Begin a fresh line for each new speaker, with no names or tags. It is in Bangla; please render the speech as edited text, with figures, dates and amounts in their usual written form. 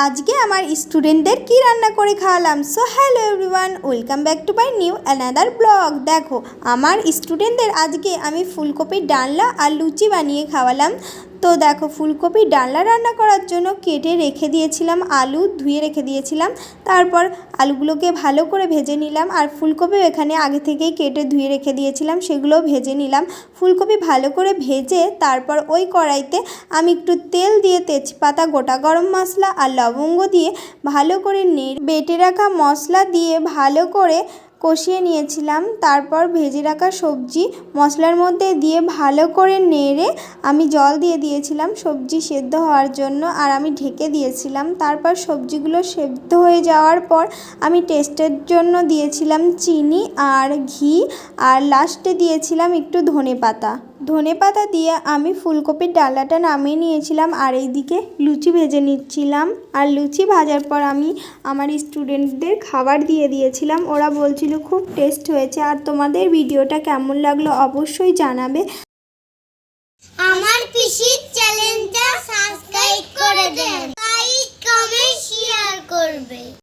আজকে আমার স্টুডেন্টদের কি রান্না করে খাওয়ালাম। So hello everyone, welcome back to my new another blog. দেখো আমার স্টুডেন্টদের আজকে আমি ফুলকপির ডালনা আর লুচি বানিয়ে খাওয়ালাম। তো দেখো ফুলকপির ডালনা রান্না করার জন্য কেটে রেখে দিয়েছিলাম, আলু ধুয়ে রেখে দিয়েছিলাম। তারপর আলুগুলোকে ভালো করে ভেজে নিলাম, আর ফুলকপিও এখানে আগে থেকেই কেটে ধুয়ে রেখে দিয়েছিলাম, সেগুলোও ভেজে নিলাম। ফুলকপি ভালো করে ভেজে তারপর ওই কড়াইতে আমি একটু তেল দিয়ে তেজপাতা, গোটা গরম মশলা আর লবঙ্গ দিয়ে ভালো করে নেড়ে বেটে রাখা মশলা দিয়ে ভালো করে কষিয়ে নিয়েছিলাম। তারপর ভেজে রাখা সবজি মশলার মধ্যে দিয়ে ভালো করে নেড়ে আমি জল দিয়ে দিয়েছিলাম সবজি সেদ্ধ হওয়ার জন্য, আর আমি ঢেকে দিয়েছিলাম। তারপর সবজিগুলো সেদ্ধ হয়ে যাওয়ার পর আমি টেস্টের জন্য দিয়েছিলাম চিনি আর ঘি, আর লাস্টে দিয়েছিলাম একটু ধনেপাতা দিয়ে আমি ফুলকপির ডালাটা নামিয়ে নিয়েছিলাম, আর এইদিকে লুচি ভেজে নিচ্ছিলাম। আর লুচি ভাজার পর আমি আমার স্টুডেন্টদের খাবার দিয়ে দিয়েছিলাম। ওরা বলছিল খুব টেস্ট হয়েছে। আর তোমাদের ভিডিওটা কেমন লাগলো অবশ্যই জানাবে।
আমার পিসির চ্যানেলটা